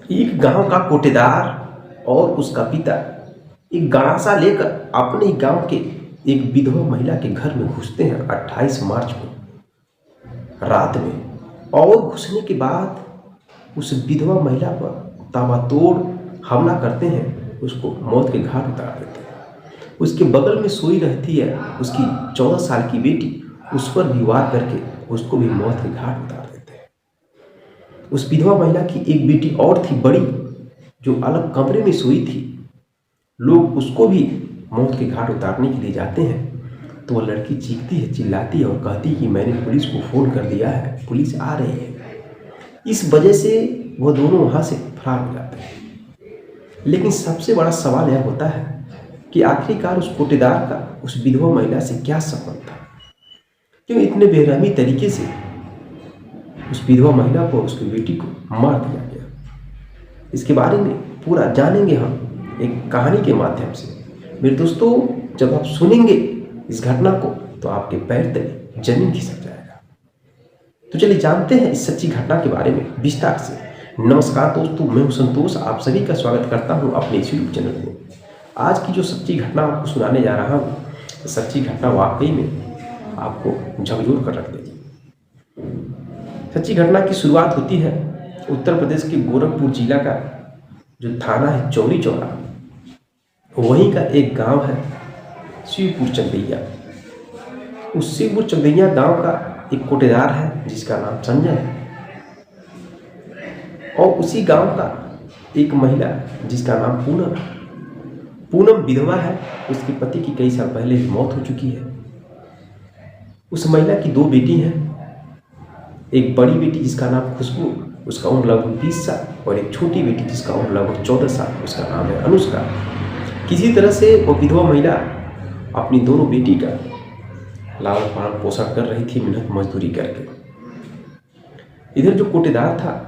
एक गांव का कोटेदार और उसका पिता एक गड़ासा लेकर अपने ही गांव के एक विधवा महिला के घर में घुसते हैं 28 मार्च को रात में। और घुसने के बाद उस विधवा महिला पर ताबड़तोड़ हमला करते हैं, उसको मौत के घाट उतार देते हैं। उसके बगल में सोई रहती है उसकी 14 साल की बेटी, उस पर भी वार करके उसको भी मौत के घाट उतार देते हैं। उस विधवा महिला की एक बेटी और थी बड़ी, जो अलग कमरे में सोई थी। लोग उसको भी मौत के घाट उतारने के लिए जाते हैं तो वह लड़की चीखती है, चिल्लाती है और कहती है कि मैंने पुलिस को फ़ोन कर दिया है, पुलिस आ रही है। इस वजह से वह दोनों वहाँ से फरार हो जाते हैं। लेकिन सबसे बड़ा सवाल यह होता है कि आखिरकार उस कोटेदार का उस विधवा महिला से क्या संबंध था? क्यों इतने बेरहमी तरीके से उस विधवा महिला को, उसकी बेटी को मार दिया गया? इसके बारे में पूरा जानेंगे हम एक कहानी के माध्यम से। मेरे दोस्तों, जब आप सुनेंगे इस घटना को तो आपके पैर तले जमीन खिसक जाएगा। तो चलिए जानते हैं इस सच्ची घटना के बारे में विस्तार से। नमस्कार दोस्तों, मैं हूं संतोष, आप सभी का स्वागत करता हूं अपने इस यूट्यूब चैनल में। आज की जो सच्ची घटना आपको सुनाने जा रहा हूं, सच्ची घटना वाकई में आपको झकझोर कर रख देगी। सच्ची घटना की शुरुआत होती है उत्तर प्रदेश के गोरखपुर जिला का जो थाना है चौरी चौरा, वहीं का एक गांव है शिवपुर चंदैया। उस शिवपुर चंदैया गांव का एक कोटेदार है जिसका नाम संजय है, और उसी गांव का एक महिला जिसका नाम पूनम है। पूनम विधवा है, उसके पति की कई साल पहले ही मौत हो चुकी है। उस महिला की दो बेटी हैं, एक बड़ी बेटी जिसका नाम खुशबू, उसका उम्र लगभग 20 साल, और एक छोटी बेटी जिसका उम्र लगभग 14 साल, उसका नाम है अनुष्का। किसी तरह से वो विधवा महिला अपनी दोनों बेटी का लालन पालन पोषण कर रही थी, मेहनत मजदूरी करके। इधर जो कोटेदार था,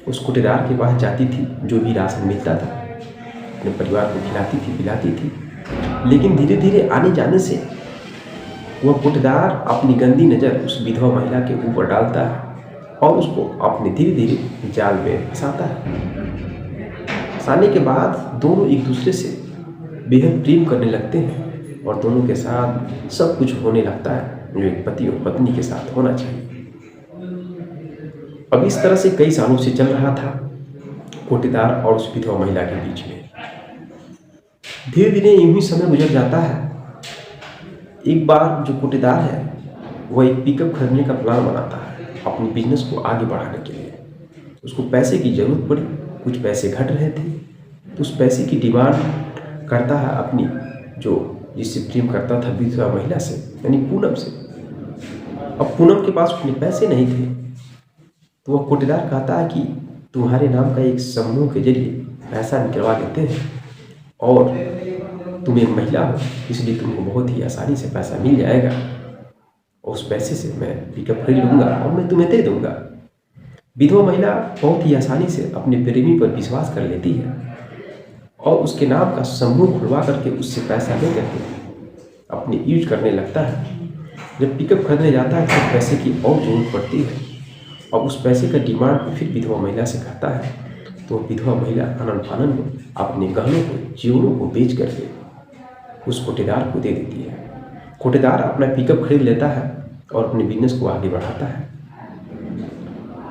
उस कोटेदार के पास जाती थी, जो भी राशन मिलता था अपने परिवार को खिलाती थी, पिलाती थी। लेकिन धीरे धीरे आने जाने से वह कोटेदार अपनी गंदी नज़र उस विधवा महिला के ऊपर डालता है और उसको अपने धीरे धीरे जाल में फंसाता है। फंसाने के बाद दोनों एक दूसरे से बेहद प्रेम करने लगते हैं और दोनों के साथ सब कुछ होने लगता है जो एक पति और पत्नी के साथ होना चाहिए। अब इस तरह से कई सालों से चल रहा था कोटेदार और उस विधवा महिला के बीच में। धीरे धीरे यूं ही समय गुजर जाता है। एक बार जो कोटेदार है वह एक पिकअप खरीदने का प्लान बनाता है अपने बिजनेस को आगे बढ़ाने के लिए। उसको पैसे की ज़रूरत पड़ी, कुछ पैसे घट रहे थे, तो उस पैसे की डिमांड करता है अपनी जो जिससे प्रेम करता था विधवा महिला से, यानी पूनम से। अब पूनम के पास उतने पैसे नहीं थे, तो वह कोटेदार कहता है कि तुम्हारे नाम का एक समूह के जरिए पैसा निकलवा देते हैं और तुम एक महिला हो, इसलिए तुमको बहुत ही आसानी से पैसा मिल जाएगा और उस पैसे से मैं पिकअप खरीद लूँगा और मैं तुम्हें दे दूँगा। विधवा महिला बहुत ही आसानी से अपने प्रेमी पर विश्वास कर लेती है और उसके नाम का समूह खुलवा करके उससे पैसा ले करके अपने यूज करने लगता है। जब पिकअप खरीदने जाता है तो पैसे की और जरूरत पड़ती है और उस पैसे का डिमांड फिर विधवा महिला से करता है, तो विधवा महिला आनंद फानन में अपने गहनों को, जेवरों को बेच करके उस कोटेदार को दे देती है। कोटेदार अपना पिकअप खरीद लेता है और अपने बिजनेस को आगे बढ़ाता है।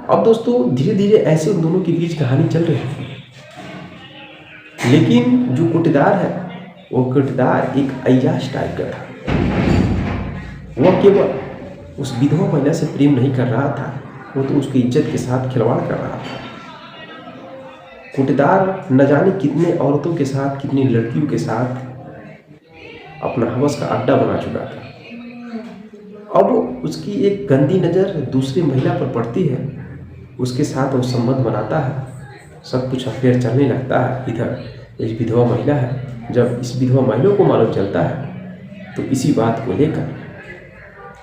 अब दोस्तों, धीरे धीरे ऐसे उन दोनों के बीच कहानी चल रही है। लेकिन जो कोटेदार है वो कोटेदार एक अय्याश टाइप का था। वह केवल उस विधवा महिला से प्रेम नहीं कर रहा था, वो तो उसकी इज्जत के साथ खिलवाड़ कर रहा था। कोटेदार न जाने कितने औरतों के साथ, कितनी लड़कियों के साथ अपना हवस का अड्डा बना चुका था। अब उसकी एक गंदी नज़र दूसरी महिला पर पड़ती है, उसके साथ वो संबंध बनाता है, सब कुछ अफेयर चलने लगता है। इधर एक विधवा महिला है, जब इस विधवा महिला को मालूम चलता है तो इसी बात को लेकर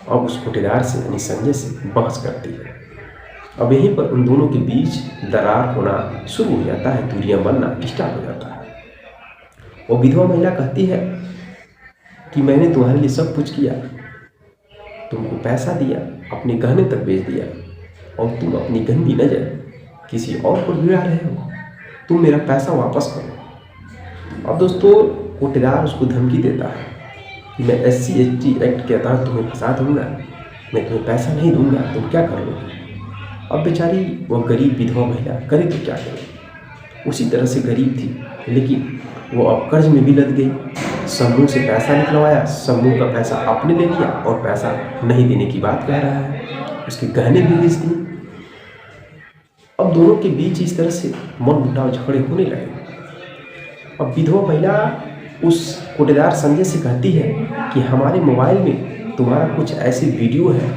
अब उस कोटेदार से यानी संजय से बहस करती है। अब यहीं पर उन दोनों के बीच दरार होना शुरू हो जाता है, दूरियां बनना स्टार्ट हो जाता है। वो विधवा महिला कहती है कि मैंने तुम्हारे लिए सब कुछ किया, तुमको पैसा दिया, अपने गहने तक बेच दिया, और तुम अपनी गंदी नज़र किसी और पर भिड़ा रहे हो। तुम मेरा पैसा वापस करो। अब दोस्तों कोटेदार उसको धमकी देता है कि मैं SC/ST एक्ट के तहत तुम्हें फंसा दूंगा, मैं तुम्हें पैसा नहीं दूंगा, तुम क्या कर लोगे। अब बेचारी वो गरीब विधवा महिला करे तो क्या करे, उसी तरह से गरीब थी, लेकिन वो अब कर्ज में भी लग गई। समूह से पैसा निकलवाया, समूह का पैसा आपने ले लिया और पैसा नहीं देने की बात कह रहा है, उसके गहने भी बेच दिए। अब दोनों के बीच इस तरह से मनमुटाव झगड़े होने लगे। अब विधवा महिला उस कोटेदार संजय से कहती है कि हमारे मोबाइल में तुम्हारा कुछ ऐसे वीडियो है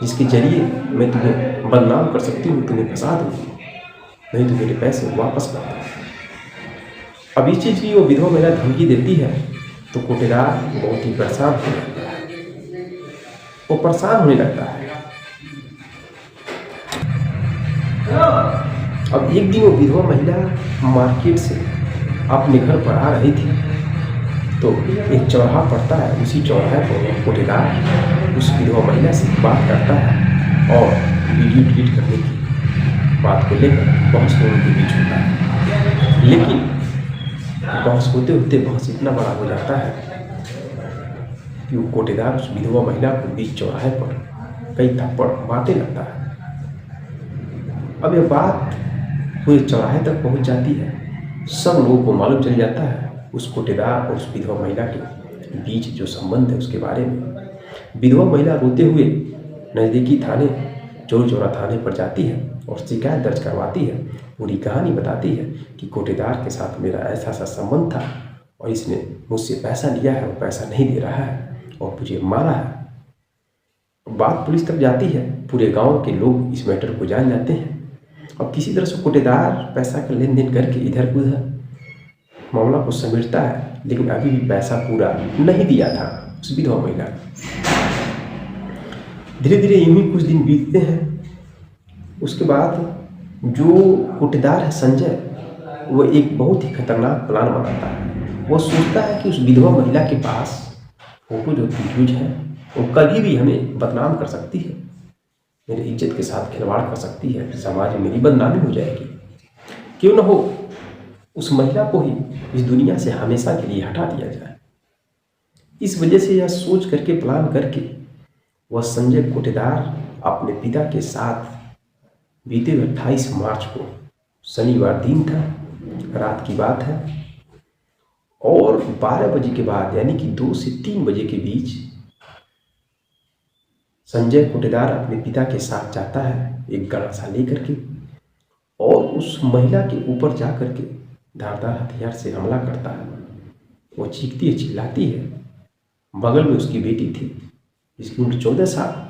जिसके जरिए मैं तुम्हें बदनाम कर सकती हूँ, तुम्हें फंसा दूँगी, नहीं तो मेरे पैसे वापस कर दो। अब इस चीज़ की वो विधवा महिला धमकी देती है तो कोटेदार बहुत ही परेशान होने लगता है, वो परेशान होने लगता है। अब एक दिन वो विधवा महिला मार्केट से अपने घर पर आ रही थी तो एक चौराहा पड़ता है, उसी चौराहे पर कोटेदार उस विधवा महिला से बात करता है और वीडियो डिलीट करने की बात को लेकर बहस दोनों के बीच होता है। लेकिन बहस होते होते बहस इतना बड़ा हो जाता है कि वो कोटेदार उस विधवा महिला को बीच चौराहे पर कई थप्पड़ मारने लगता है। अब यह बात पूरे चौराहे तक पहुंच जाती है, सब लोगों को मालूम चल जाता है उस कोटेदार और उस विधवा महिला के बीच जो संबंध है उसके बारे में। विधवा महिला रोते हुए नज़दीकी थाने चोर चौरा थाने पर जाती है और शिकायत दर्ज करवाती है, पूरी कहानी बताती है कि कोटेदार के साथ मेरा ऐसा सा संबंध था और इसने मुझसे पैसा लिया है, वो पैसा नहीं दे रहा है और मुझे मारा है। बात पुलिस तक जाती है, पूरे गांव के लोग इस मैटर को जान जाते हैं। अब किसी तरह से कोटेदार पैसा का लेन देन करके इधर उधर मामला को समेटता है, लेकिन अभी भी पैसा पूरा नहीं दिया था उस विधवा महिला। धीरे धीरे यूं ही कुछ दिन बीतते हैं। उसके बाद जो कोटेदार है संजय, वो एक बहुत ही खतरनाक प्लान बनाता है। वो सोचता है कि उस विधवा महिला के पास फोटो जो वीडियोज है वो कभी भी हमें बदनाम कर सकती है, मेरी इज्जत के साथ खिलवाड़ कर सकती है, समाज में मेरी बदनामी हो जाएगी। क्यों न हो उस महिला को ही इस दुनिया से हमेशा के लिए हटा दिया जाए। इस वजह से यह सोच करके प्लान करके वह संजय कोटेदार अपने पिता के साथ बीते हुए 28 मार्च को, शनिवार दिन था, रात की बात है, और 12 बजे के बाद यानी कि 2 से 3 बजे के बीच संजय कोटेदार अपने पिता के साथ जाता है एक गड़ासा लेकर के और उस महिला के ऊपर जा कर के धारदार हथियार से हमला करता है। वो चीखती है, चिल्लाती है। बगल में उसकी बेटी थी जिसकी उम्र 14 साल।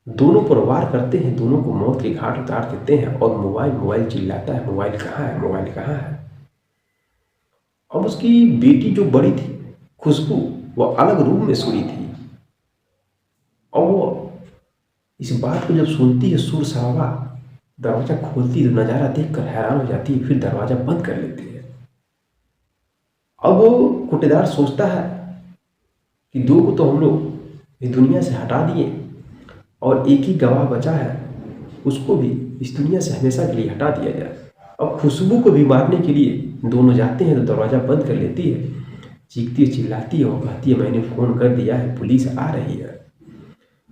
दोनों पर वार करते हैं, दोनों को मौत के घाट उतार देते हैं और मोबाइल चिल्लाता है, मोबाइल कहाँ है, मोबाइल कहाँ है। अब उसकी बेटी जो बड़ी थी खुशबू, वो अलग रूम में सोई थी और वो इस बात को जब सुनती है, शोर शराबा, दरवाज़ा खोलती है तो नज़ारा देखकर हैरान हो जाती है, फिर दरवाज़ा बंद कर लेती है। अब वो कोटेदार सोचता है कि 2 को तो हम लोग इस दुनिया से हटा दिए और एक ही गवाह बचा है, उसको भी इस दुनिया से हमेशा के लिए हटा दिया जाए। अब खुशबू को भी मारने के लिए दोनों जाते हैं तो दरवाज़ा बंद कर लेती है, चीखती है, चिल्लाती है और कहती है मैंने फ़ोन कर दिया है, पुलिस आ रही है।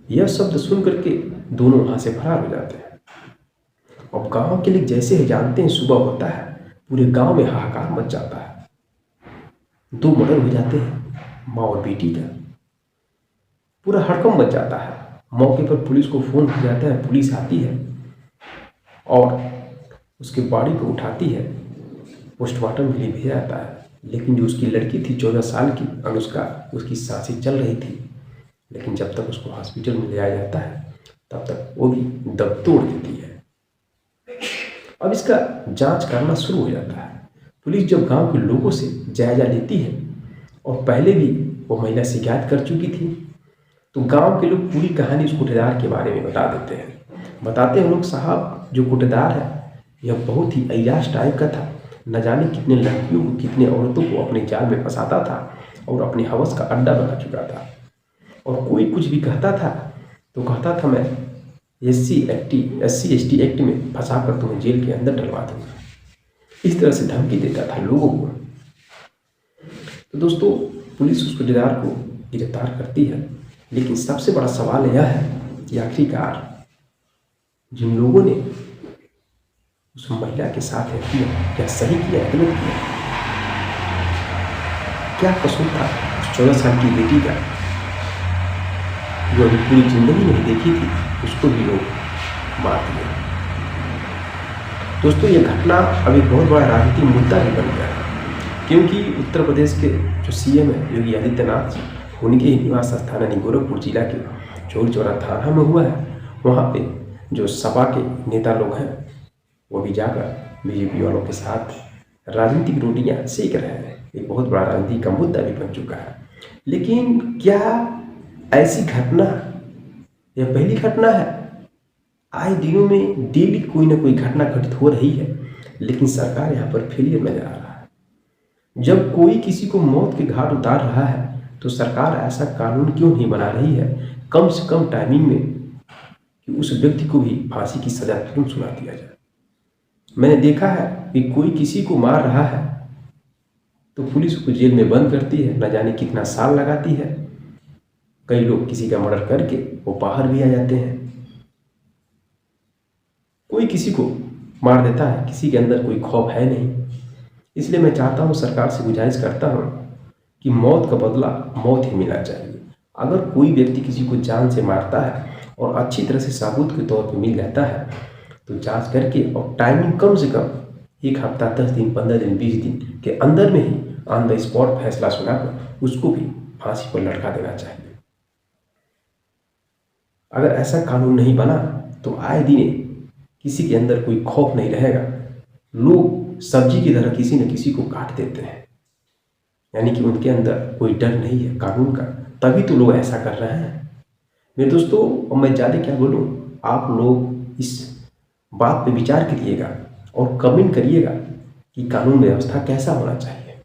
यह शब्द सुन करके दोनों वहाँ से फरार हो जाते हैं। अब गांव के लोग जैसे ही जानते हैं सुबह होता है, पूरे गांव में हाहाकार मच जाता है। 2 मर्डर हो जाते हैं, माँ और बेटी का, पूरा हड़कंप मच जाता है। मौके पर पुलिस को फ़ोन किया जाता है, पुलिस आती है और उसके बॉडी को उठाती है, पोस्टमार्टम के लिए भेजा जाता है। लेकिन जो उसकी लड़की थी 14 साल की अनुष्का, उसकी सांसें चल रही थी, लेकिन जब तक उसको हॉस्पिटल में ले जाया जाता है तब तक वो भी दम तोड़ देती है। अब इसका जांच करना शुरू हो जाता है। पुलिस जब गांव के लोगों से जायजा लेती है और पहले भी वो महिला शिकायत कर चुकी थी, तो गांव के लोग पूरी कहानी उस कोटेदार के बारे में बता देते हैं। बताते हैं लोग, साहब जो कोटेदार है यह बहुत ही अय्याश टाइप का था, न जाने कितने लड़कियों को, कितने औरतों को अपने जाल में फंसाता था और अपने हवस का अड्डा बना चुका था। और कोई कुछ भी कहता था तो कहता था मैं SC/ST एक्ट में फंसा कर तुम्हें जेल के अंदर डलवा दूंगा। इस तरह से धमकी देता था लोगों को। तो दोस्तों, पुलिस उस ठेकेदार को गिरफ्तार करती है, लेकिन सबसे बड़ा सवाल यह है कि आखिरकार जिन लोगों ने उस महिला के साथ है किया, क्या सही किया है गलत किया? क्या कसूर था उस 14 साल की बेटी का जो अभी पूरी जिंदगी नहीं देखी थी, उसको भी लोग मार दिए। दोस्तों, ये घटना अब एक बहुत बड़ा राजनीतिक मुद्दा भी बन गया है, क्योंकि उत्तर प्रदेश के जो सीएम है योगी आदित्यनाथ जी, उनके ही निवास स्थान यानी गोरखपुर जिला के चौरी चौरा थाना में हुआ है। वहाँ पे जो सपा के नेता लोग हैं वो भी जाकर बीजेपी वालों के साथ राजनीतिक रोटियां सेक रहे हैं। एक बहुत बड़ा राजनीति का मुद्दा भी बन चुका है। लेकिन क्या ऐसी घटना यह पहली घटना है? आए दिनों में डेली कोई ना कोई घटना घटित हो रही है, लेकिन सरकार यहाँ पर फेलियर नजर आ रहा है। जब कोई किसी को मौत के घाट उतार रहा है तो सरकार ऐसा कानून क्यों नहीं बना रही है कम से कम टाइमिंग में कि उस व्यक्ति को भी फांसी की सजा क्यों सुना दिया जाए। मैंने देखा है कि कोई किसी को मार रहा है तो पुलिस उसको जेल में बंद करती है, न जाने कितना साल लगाती है। कई लोग किसी का मर्डर करके वो बाहर भी आ जाते हैं। कोई किसी को मार देता है, किसी के अंदर कोई खौफ है नहीं। इसलिए मैं चाहता हूँ, सरकार से गुजारिश करता हूँ कि मौत का बदला मौत ही मिलना चाहिए। अगर कोई व्यक्ति किसी को जान से मारता है और अच्छी तरह से सबूत के तौर पर मिल जाता है तो जांच करके और टाइमिंग कम से कम 1 हफ्ता, 10 दिन, 15 दिन, 20 दिन के अंदर में ही ऑन द स्पॉट फैसला सुनाकर उसको भी फांसी पर लटका देना चाहिए। अगर ऐसा कानून नहीं बना तो आए दिन किसी के अंदर कोई खौफ नहीं रहेगा। लोग सब्जी की तरह किसी न किसी को काट देते हैं, यानी कि उनके अंदर कोई डर नहीं है कानून का, तभी तो लोग ऐसा कर रहे हैं। मेरे दोस्तों, और मैं ज़्यादा क्या बोलूँ, आप लोग इस बात पे विचार करिएगा और कमेंट करिएगा कि कानून व्यवस्था कैसा होना चाहिए।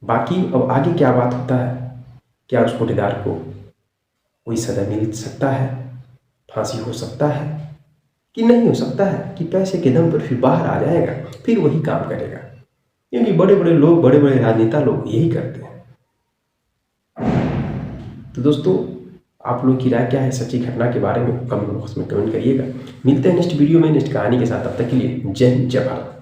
बाकी अब आगे क्या बात होता है, क्या उस ठेकेदार को कोई सजा मिल सकता है, फांसी हो सकता है कि नहीं हो सकता है, कि पैसे के दम पर फिर बाहर आ जाएगा, फिर वही काम करेगा, क्योंकि बड़े बड़े लोग, बड़े बड़े राजनेता लोग यही करते हैं। तो दोस्तों, आप लोग की राय क्या है सच्ची घटना के बारे में कमेंट बॉक्स में कमेंट करिएगा। मिलते हैं नेक्स्ट वीडियो में नेक्स्ट कहानी के साथ। तब तक के लिए जय हिंद, जय भारत।